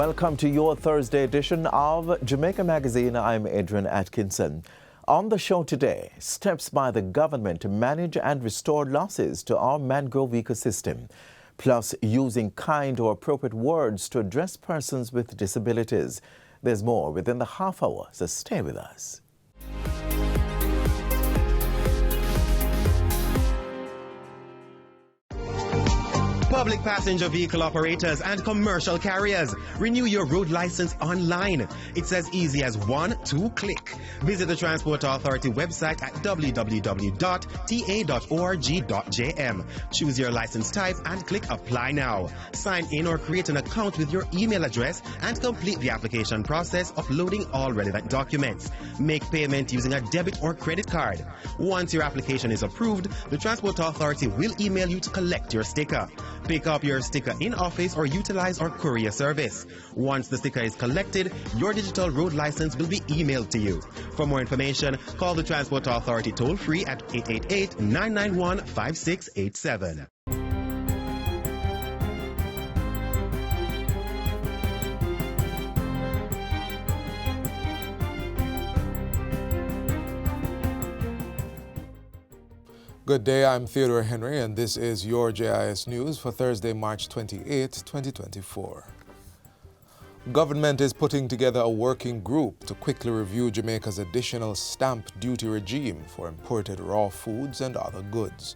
Welcome to your Thursday edition of Jamaica Magazine. I'm Adrian Atkinson. On the show today, steps by the government to manage and restore losses to our mangrove ecosystem, plus using kind or appropriate words to address persons with disabilities. There's more within the half hour, so stay with us. Public passenger vehicle operators and commercial carriers, renew your road license online. It's as easy as 1-2 click. Visit the Transport Authority website at www.ta.org.jm. Choose your license type and click Apply Now. Sign in or create an account with your email address and complete the application process, uploading all relevant documents. Make payment using a debit or credit card. Once your application is approved, the Transport Authority will email you to collect your sticker. Pick up your sticker in office or utilize our courier service. Once the sticker is collected, your digital road license will be emailed to you. For more information, call the Transport Authority toll-free at 888-991-5687. Good day, I'm Theodore Henry, and this is your JIS News for Thursday, March 28, 2024. Government is putting together a working group to quickly review Jamaica's additional stamp duty regime for imported raw foods and other goods.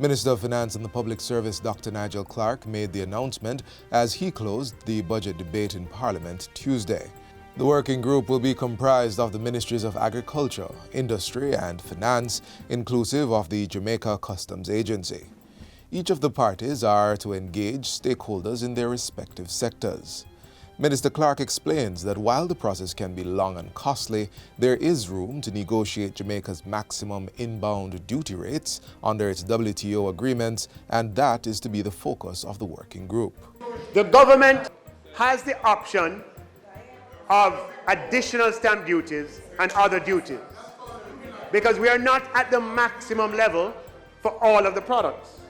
Minister of Finance and the Public Service Dr. Nigel Clark made the announcement as he closed the budget debate in Parliament Tuesday. The working group will be comprised of the Ministries of Agriculture, Industry and Finance, inclusive of the Jamaica Customs Agency. Each of the parties are to engage stakeholders in their respective sectors. Minister Clark explains that while the process can be long and costly, there is room to negotiate Jamaica's maximum inbound duty rates under its WTO agreements, and that is to be the focus of the working group. The government has the option of additional stamp duties and other duties, because we are not at the maximum level for all of the products.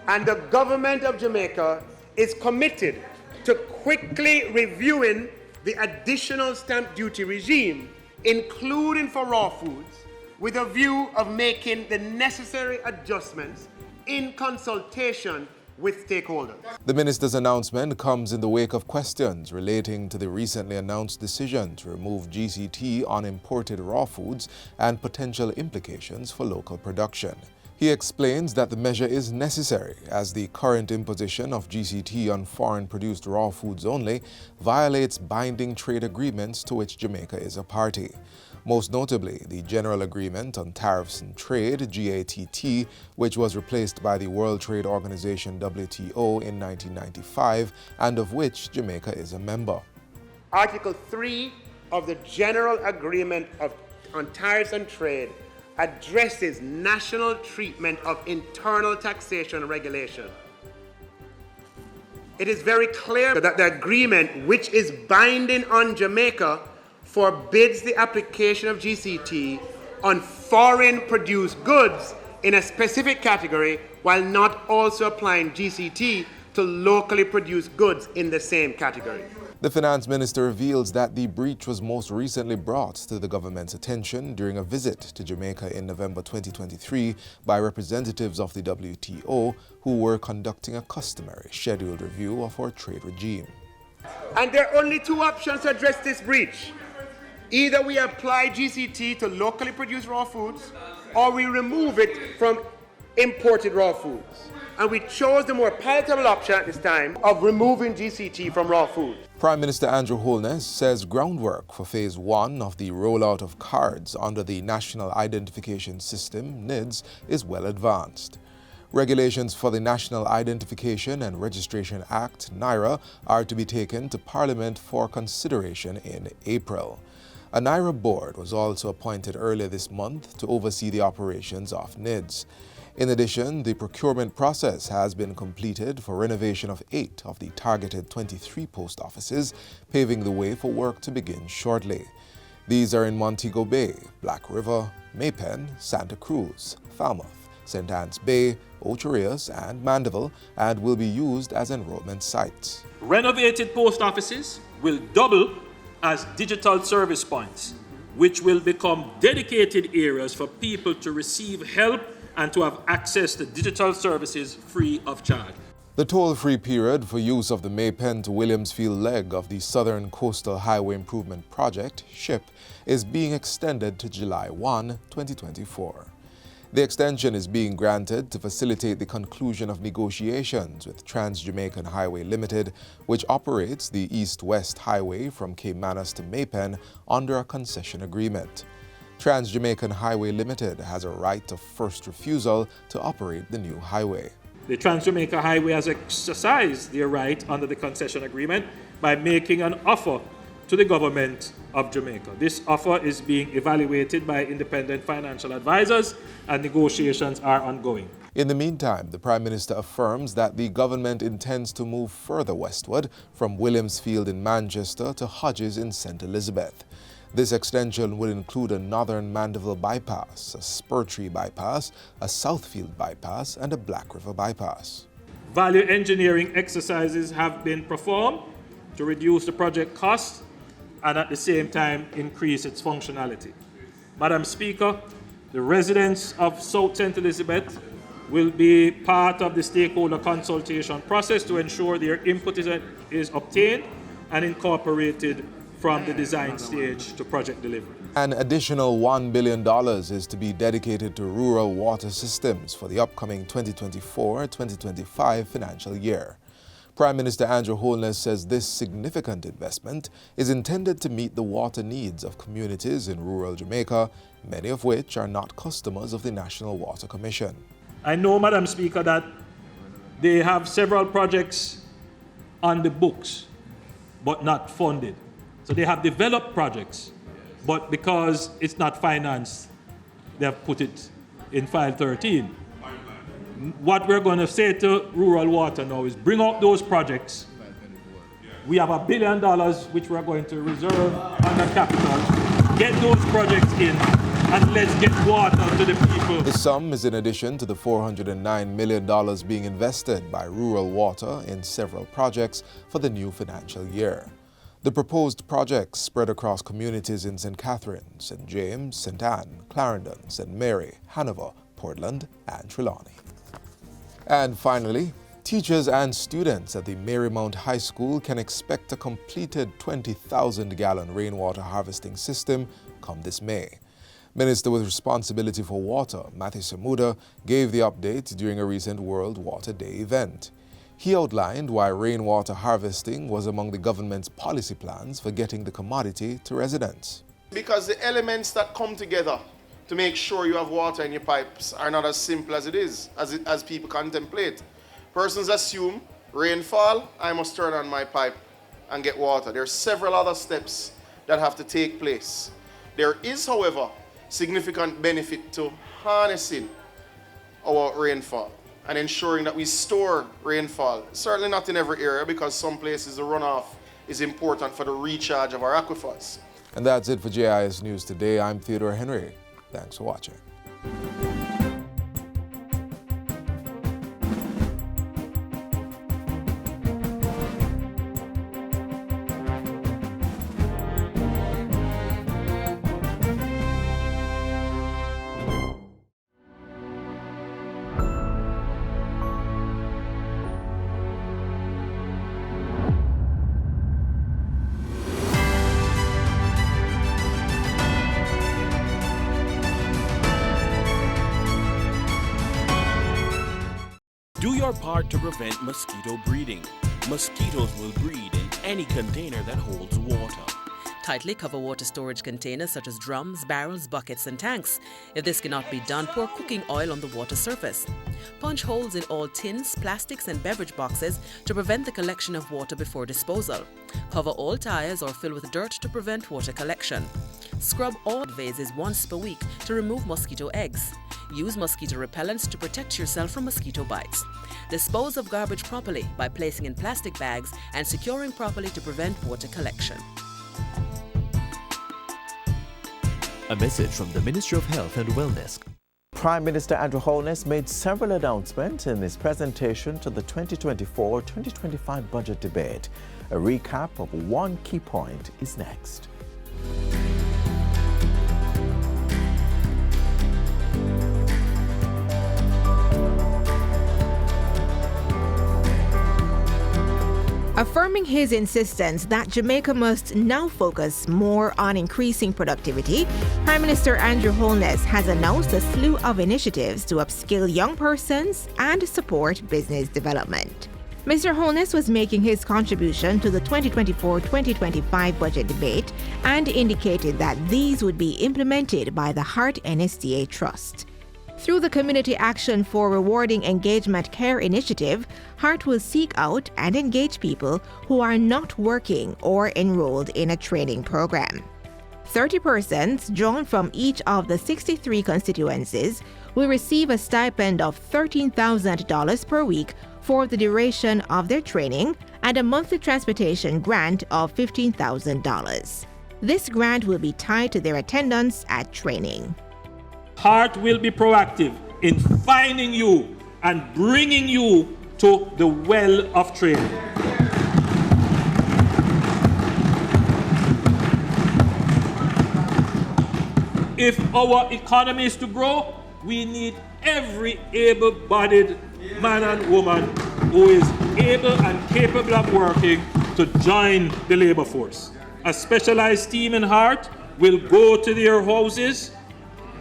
And the government of Jamaica is committed to quickly reviewing the additional stamp duty regime, including for raw foods, with a view of making the necessary adjustments in consultation with stakeholders. The minister's announcement comes in the wake of questions relating to the recently announced decision to remove GCT on imported raw foods and potential implications for local production. He explains that the measure is necessary as the current imposition of GCT on foreign-produced raw foods only violates binding trade agreements to which Jamaica is a party. Most notably, the General Agreement on Tariffs and Trade, GATT, which was replaced by the World Trade Organization, WTO, in 1995, and of which Jamaica is a member. Article 3 of the General Agreement on Tariffs and Trade addresses national treatment of internal taxation regulation. It is very clear that the agreement, which is binding on Jamaica, forbids the application of GCT on foreign-produced goods in a specific category, while not also applying GCT to locally produced goods in the same category. The finance minister reveals that the breach was most recently brought to the government's attention during a visit to Jamaica in November 2023 by representatives of the WTO who were conducting a customary scheduled review of our trade regime. And there are only two options to address this breach. Either we apply GCT to locally produced raw foods, or we remove it from imported raw foods. And we chose the more palatable option at this time of removing GCT from raw foods. Prime Minister Andrew Holness says groundwork for Phase 1 of the rollout of cards under the National Identification System, NIDS, is well advanced. Regulations for the National Identification and Registration Act, NIRA, are to be taken to Parliament for consideration in April. A NIRA board was also appointed earlier this month to oversee the operations of NIDS. In addition, the procurement process has been completed for renovation of 8 of the targeted 23 post offices, paving the way for work to begin shortly. These are in Montego Bay, Black River, Maypen, Santa Cruz, Falmouth, St. Anne's Bay, Ocho Rios, and Mandeville, and will be used as enrollment sites. Renovated post offices will double as digital service points, which will become dedicated areas for people to receive help and to have access to digital services free of charge. The toll-free period for use of the Maypen to Williamsfield leg of the Southern Coastal Highway Improvement Project, SHIP, is being extended to July 1, 2024. The extension is being granted to facilitate the conclusion of negotiations with Trans-Jamaican Highway Limited, which operates the East-West Highway from Cape Manus to Maypen under a concession agreement. Trans-Jamaican Highway Limited has a right of first refusal to operate the new highway. The Trans-Jamaica Highway has exercised their right under the concession agreement by making an offer to the government of Jamaica. This offer is being evaluated by independent financial advisors and negotiations are ongoing. In the meantime, the Prime Minister affirms that the government intends to move further westward from Williamsfield in Manchester to Hodges in St. Elizabeth. This extension will include a Northern Mandeville bypass, a Spurtree bypass, a Southfield bypass, and a Black River bypass. Value engineering exercises have been performed to reduce the project cost and at the same time increase its functionality. Madam Speaker, the residents of South St. Elizabeth will be part of the stakeholder consultation process to ensure their input is obtained and incorporated from the design stage to project delivery. An additional $1 billion is to be dedicated to rural water systems for the upcoming 2024-2025 financial year. Prime Minister Andrew Holness says this significant investment is intended to meet the water needs of communities in rural Jamaica, many of which are not customers of the National Water Commission. I know, Madam Speaker, that they have several projects on the books, but not funded. So they have developed projects, but because it's not financed, they have put it in file 13. What we're going to say to rural water now is bring out those projects. We have $1 billion which we're going to reserve under capital. Get those projects in and let's get water to the people. The sum is in addition to the $409 million being invested by Rural Water in several projects for the new financial year. The proposed projects spread across communities in St. Catherine, St. James, St. Anne, Clarendon, St. Mary, Hanover, Portland, and Trelawney. And finally, teachers and students at the Marymount High School can expect a completed 20,000-gallon rainwater harvesting system come this May. Minister with responsibility for water, Matthew Samuda, gave the update during a recent World Water Day event. He outlined why rainwater harvesting was among the government's policy plans for getting the commodity to residents. Because the elements that come together to make sure you have water in your pipes are not as simple as it is, as people contemplate. Persons assume rainfall, I must turn on my pipe and get water. There are several other steps that have to take place. There is, however, significant benefit to harnessing our rainfall and ensuring that we store rainfall. Certainly not in every area, because some places the runoff is important for the recharge of our aquifers. And that's it for JIS News today. I'm Theodore Henry. Thanks for watching. Do your part to prevent mosquito breeding. Mosquitoes will breed in any container that holds water. Tightly cover water storage containers such as drums, barrels, buckets and tanks. If this cannot be done, pour cooking oil on the water surface. Punch holes in all tins, plastics and beverage boxes to prevent the collection of water before disposal. Cover all tires or fill with dirt to prevent water collection. Scrub all vases once per week to remove mosquito eggs. Use mosquito repellents to protect yourself from mosquito bites. Dispose of garbage properly by placing in plastic bags and securing properly to prevent water collection. A message from the Ministry of Health and Wellness. Prime Minister Andrew Holness made several announcements in his presentation to the 2024-2025 budget debate. A recap of one key point is next. Affirming his insistence that Jamaica must now focus more on increasing productivity, Prime Minister Andrew Holness has announced a slew of initiatives to upskill young persons and support business development. Mr. Holness was making his contribution to the 2024-2025 budget debate and indicated that these would be implemented by the Heart NSTA Trust. Through the Community Action for Rewarding Engagement Care initiative, Heart will seek out and engage people who are not working or enrolled in a training program. 30 persons drawn from each of the 63 constituencies will receive a stipend of $13,000 per week for the duration of their training and a monthly transportation grant of $15,000. This grant will be tied to their attendance at training. Heart will be proactive in finding you and bringing you to the well of training. If our economy is to grow, we need every able-bodied man and woman who is able and capable of working to join the labor force. A specialized team in Heart will go to their houses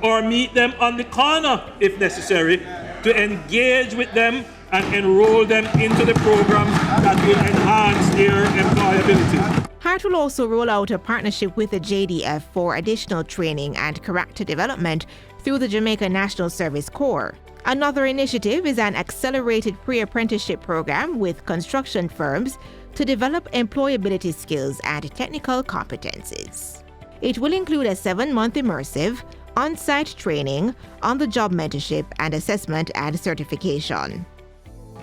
or meet them on the corner if necessary to engage with them and enroll them into the program that will enhance their employability. Heart will also roll out a partnership with the JDF for additional training and character development through the Jamaica National Service Corps. Another initiative is an accelerated pre-apprenticeship program with construction firms to develop employability skills and technical competencies. It will include a 7-month immersive, on-site training, on-the-job mentorship and assessment and certification.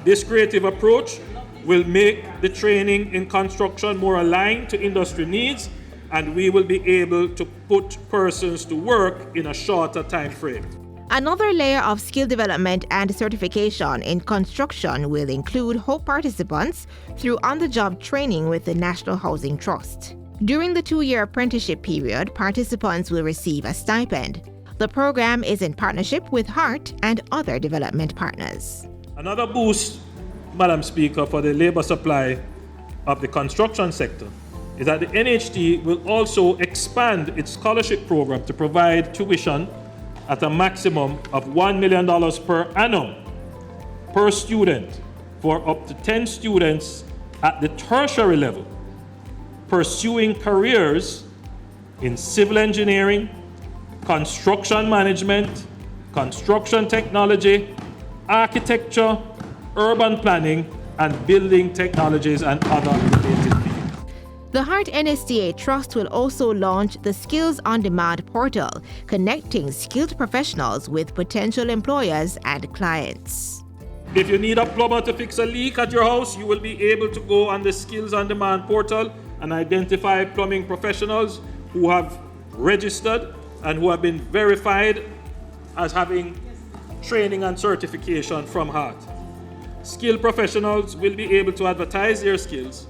This creative approach will make the training in construction more aligned to industry needs, and we will be able to put persons to work in a shorter time frame. Another layer of skill development and certification in construction will include HOPE participants through on-the-job training with the National Housing Trust. During the 2-year apprenticeship period, participants will receive a stipend. The program is in partnership with Heart and other development partners. Another boost, Madam Speaker, for the labor supply of the construction sector is that the NHT will also expand its scholarship program to provide tuition at a maximum of $1 million per annum per student for up to 10 students at the tertiary level, pursuing careers in civil engineering, construction management, construction technology, architecture, urban planning, and building technologies and other related fields. The Heart NSTA Trust will also launch the Skills on Demand portal, connecting skilled professionals with potential employers and clients. If you need a plumber to fix a leak at your house, you will be able to go on the Skills on Demand portal and identify plumbing professionals who have registered and who have been verified as having training and certification from Heart. Skilled professionals will be able to advertise their skills,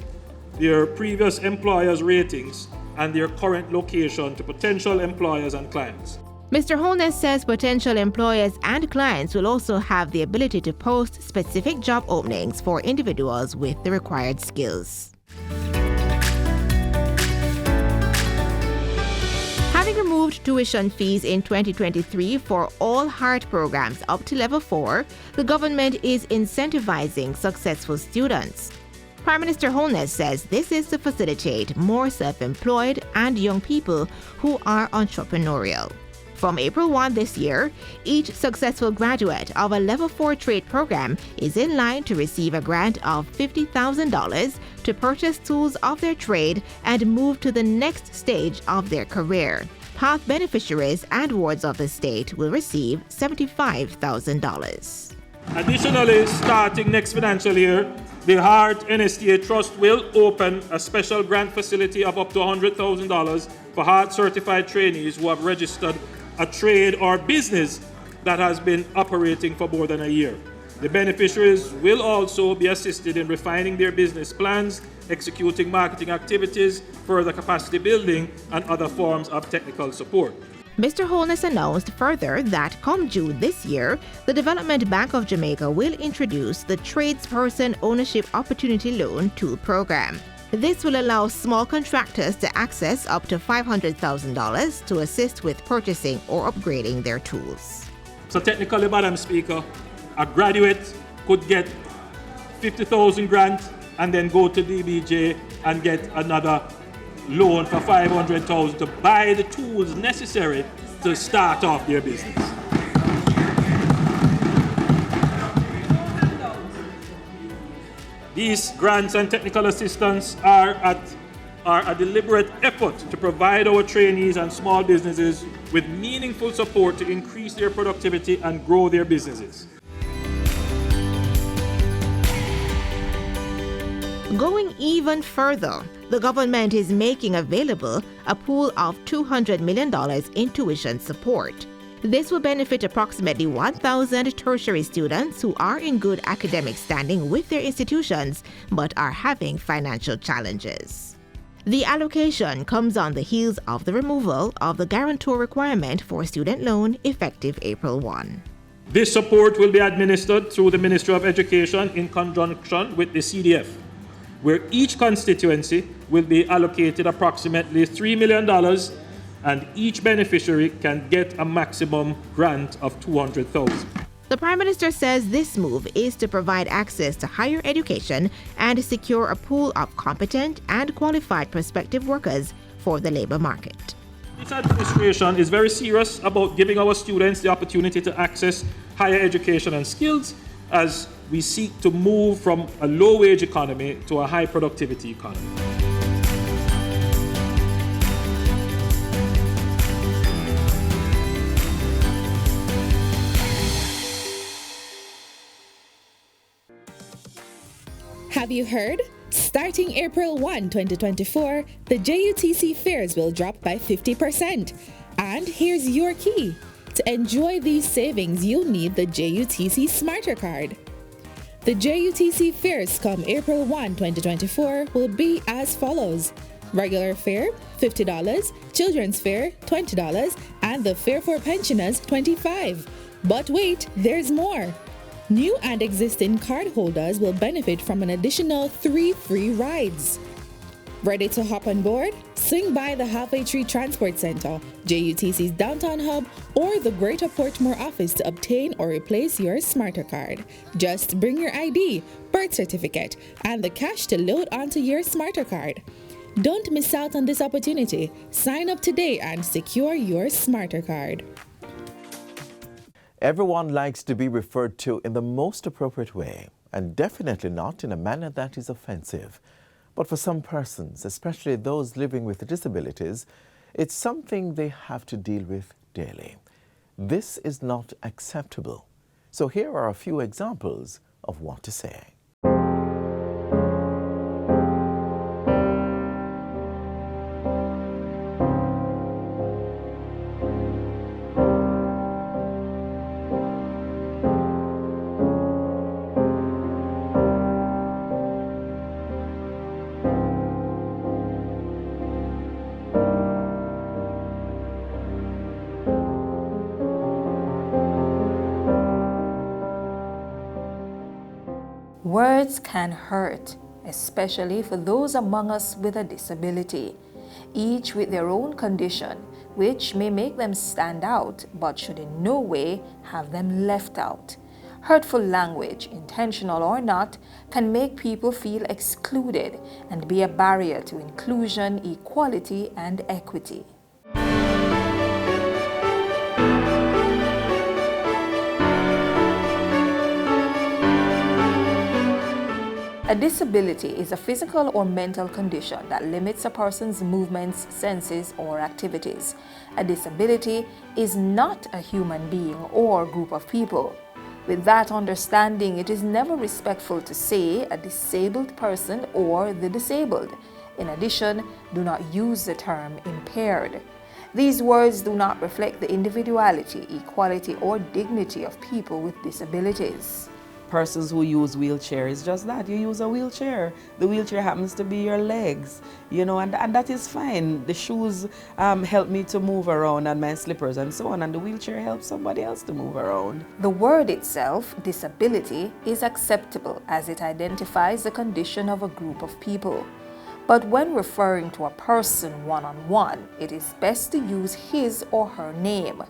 their previous employers' ratings, and their current location to potential employers and clients. Mr. Holness says potential employers and clients will also have the ability to post specific job openings for individuals with the required skills. Having removed tuition fees in 2023 for all Heart programs up to level 4, the government is incentivizing successful students. Prime Minister Holness says this is to facilitate more self-employed and young people who are entrepreneurial. From April 1 this year, each successful graduate of a level 4 trade program is in line to receive a grant of $50,000 to purchase tools of their trade and move to the next stage of their career. Path beneficiaries and wards of the state will receive $75,000. Additionally, starting next financial year, the Heart NSTA Trust will open a special grant facility of up to $100,000 for Heart certified trainees who have registered a trade or business that has been operating for more than a year. The beneficiaries will also be assisted in refining their business plans, executing marketing activities, further capacity building, and other forms of technical support. Mr. Holness announced further that come June this year, the Development Bank of Jamaica will introduce the Tradesperson Ownership Opportunity Loan Tool Program. This will allow small contractors to access up to $500,000 to assist with purchasing or upgrading their tools. So technically, Madam Speaker, a graduate could get 50,000 grant and then go to DBJ and get another loan for 500,000 to buy the tools necessary to start off their business. These grants and technical assistance are a deliberate effort to provide our trainees and small businesses with meaningful support to increase their productivity and grow their businesses. Going even further, the government is making available a pool of $200 million in tuition support. This will benefit approximately 1,000 tertiary students who are in good academic standing with their institutions but are having financial challenges. The allocation comes on the heels of the removal of the guarantor requirement for student loan effective April 1. This support will be administered through the Ministry of Education in conjunction with the CDF, where each constituency will be allocated approximately $3 million and each beneficiary can get a maximum grant of $200,000. The Prime Minister says this move is to provide access to higher education and secure a pool of competent and qualified prospective workers for the labor market. This administration is very serious about giving our students the opportunity to access higher education and skills as we seek to move from a low-wage economy to a high-productivity economy. Have you heard? Starting April 1, 2024, the JUTC fares will drop by 50%. And here's your key. To enjoy these savings, you'll need the JUTC Smarter Card. The JUTC fares come April 1, 2024 will be as follows. Regular fare, $50, children's fare, $20, and the fare for pensioners, $25. But wait, there's more. New and existing cardholders will benefit from an additional 3 free rides. Ready to hop on board? Swing by the Halfway Tree Transport Center, JUTC's downtown hub, or the Greater Portmore office to obtain or replace your Smarter Card. Just bring your ID, birth certificate, and the cash to load onto your Smarter Card. Don't miss out on this opportunity. Sign up today and secure your Smarter Card. Everyone likes to be referred to in the most appropriate way, and definitely not in a manner that is offensive. But for some persons, especially those living with disabilities, it's something they have to deal with daily. This is not acceptable. So here are a few examples of what to say. Words can hurt, especially for those among us with a disability, each with their own condition, which may make them stand out, but should in no way have them left out. Hurtful language, intentional or not, can make people feel excluded and be a barrier to inclusion, equality, and equity. A disability is a physical or mental condition that limits a person's movements, senses, or activities. A disability is not a human being or group of people. With that understanding, it is never respectful to say a disabled person or the disabled. In addition, do not use the term impaired. These words do not reflect the individuality, equality, or dignity of people with disabilities. Persons who use wheelchairs, just that, you use a wheelchair. The wheelchair happens to be your legs, you know, and that is fine. The shoes help me to move around, and my slippers and so on, and the wheelchair helps somebody else to move around. The word itself, disability, is acceptable as it identifies the condition of a group of people. But when referring to a person one-on-one, it is best to use his or her name.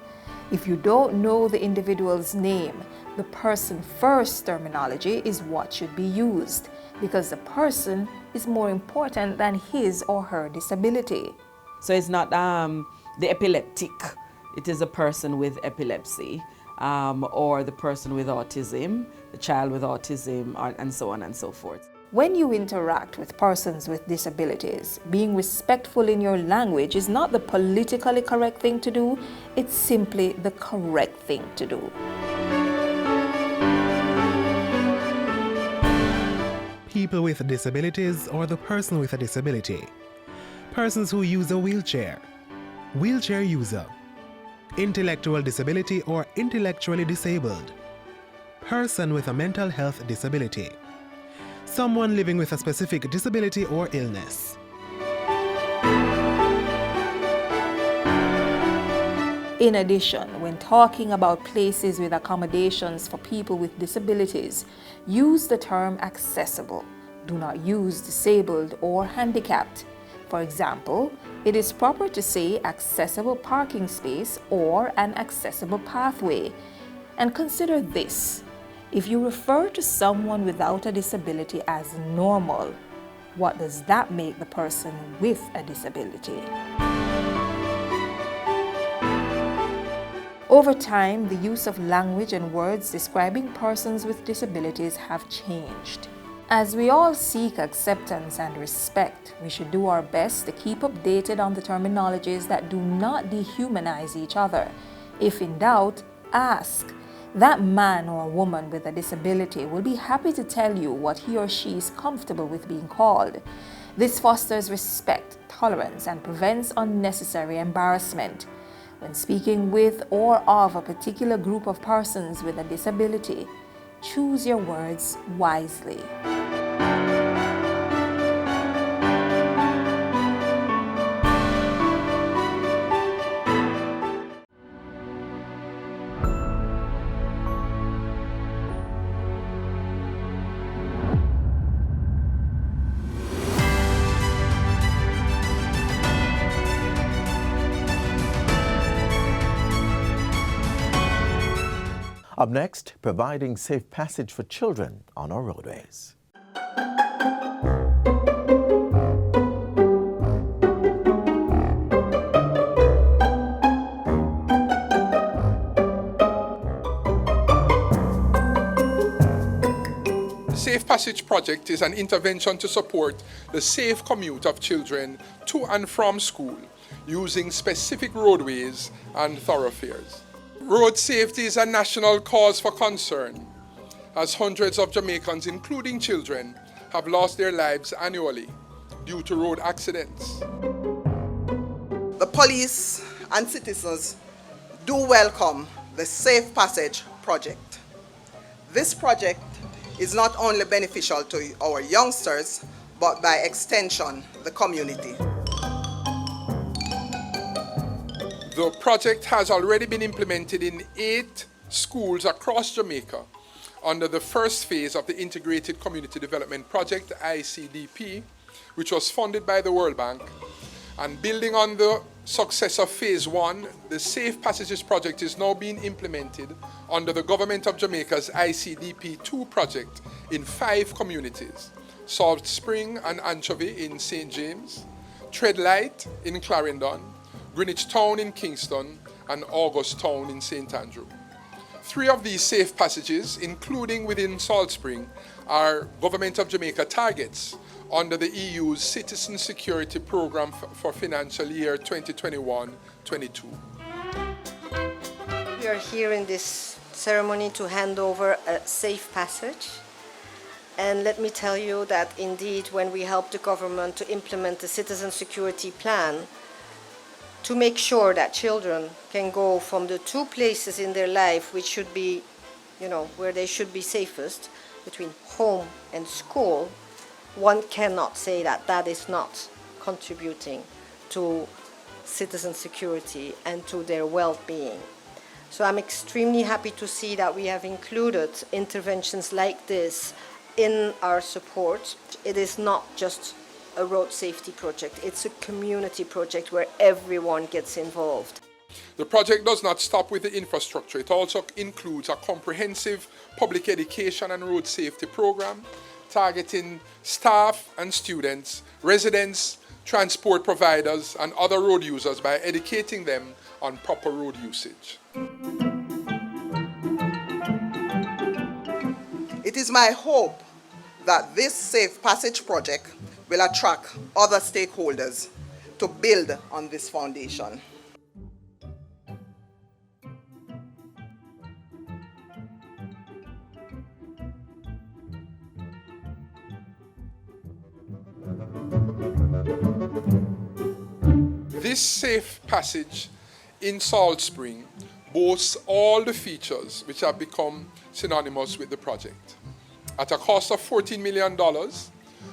If you don't know the individual's name, the person first terminology is what should be used, because the person is more important than his or her disability. So it's not the epileptic, it is a person with epilepsy, or the person with autism, the child with autism, and so on and so forth. When you interact with persons with disabilities, being respectful in your language is not the politically correct thing to do, it's simply the correct thing to do. People with disabilities or the person with a disability. Persons who use a wheelchair. Wheelchair user. Intellectual disability or intellectually disabled. Person with a mental health disability. Someone living with a specific disability or illness. In addition, when talking about places with accommodations for people with disabilities, use the term accessible. Do not use disabled or handicapped. For example, it is proper to say accessible parking space or an accessible pathway. And consider this. If you refer to someone without a disability as normal, what does that make the person with a disability? Over time, the use of language and words describing persons with disabilities have changed. As we all seek acceptance and respect, we should do our best to keep updated on the terminologies that do not dehumanize each other. If in doubt, ask. That man or woman with a disability will be happy to tell you what he or she is comfortable with being called. This fosters respect, tolerance, and prevents unnecessary embarrassment. When speaking with or of a particular group of persons with a disability, choose your words wisely. Up next, providing safe passage for children on our roadways. The Safe Passage Project is an intervention to support the safe commute of children to and from school using specific roadways and thoroughfares. Road safety is a national cause for concern, as hundreds of Jamaicans, including children, have lost their lives annually due to road accidents. The police and citizens do welcome the Safe Passage Project. This project is not only beneficial to our youngsters, but by extension, the community. The project has already been implemented in 8 schools across Jamaica under the first phase of the Integrated Community Development Project, ICDP, which was funded by the World Bank. And building on the success of Phase 1, the Safe Passages Project is now being implemented under the Government of Jamaica's ICDP-2 project in 5 communities: Salt Spring and Anchovy in St. James, Treadlight in Clarendon, Greenwich Town in Kingston, and August Town in St. Andrew. 3 of these safe passages, including within Salt Spring, are Government of Jamaica targets under the EU's Citizen Security Program for financial year 2021-22. We are here in this ceremony to hand over a safe passage. And let me tell you that indeed when we help the government to implement the Citizen Security Plan, to make sure that children can go from the two places in their life which should be, where they should be safest, between home and school, one cannot say that that is not contributing to citizen security and to their well-being. So I'm extremely happy to see that we have included interventions like this in our support. It is not just a road safety project, it's a community project where everyone gets involved. The project does not stop with the infrastructure. It also includes a comprehensive public education and road safety program targeting staff and students, residents, transport providers, and other road users by educating them on proper road usage. It is my hope that this Safe Passage project will attract other stakeholders to build on this foundation. This Safe Passage in Salt Spring boasts all the features which have become synonymous with the project. At a cost of $14 million,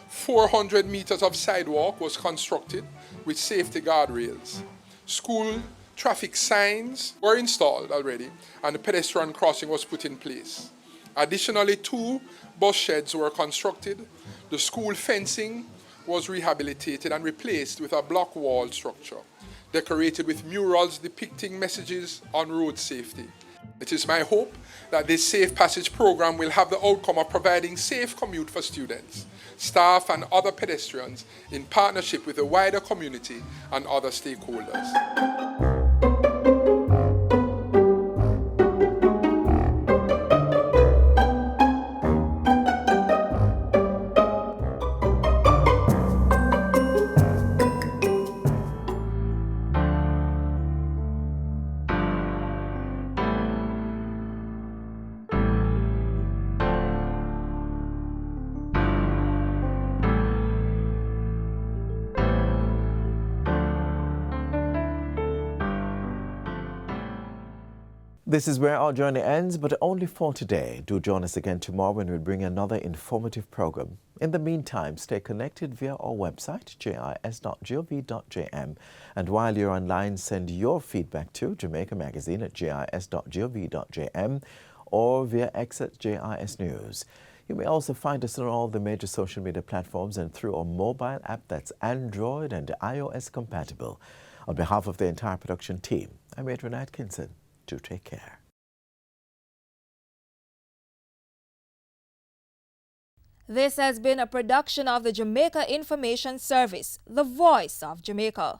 400 meters of sidewalk was constructed with safety guardrails. School traffic signs were installed already, and the pedestrian crossing was put in place. Additionally, 2 bus sheds were constructed. The school fencing was rehabilitated and replaced with a block wall structure, decorated with murals depicting messages on road safety. It is my hope that this Safe Passage program will have the outcome of providing safe commute for students, staff, and other pedestrians in partnership with the wider community and other stakeholders. This is where our journey ends, but only for today. Do join us again tomorrow when we bring another informative program. In the meantime, stay connected via our website, jis.gov.jm. And while you're online, send your feedback to Jamaica Magazine at jis.gov.jm or via X at JIS News. You may also find us on all the major social media platforms and through our mobile app that's Android and iOS compatible. On behalf of the entire production team, I'm Adrian Atkinson. Do take care. This has been a production of the Jamaica Information Service, the voice of Jamaica.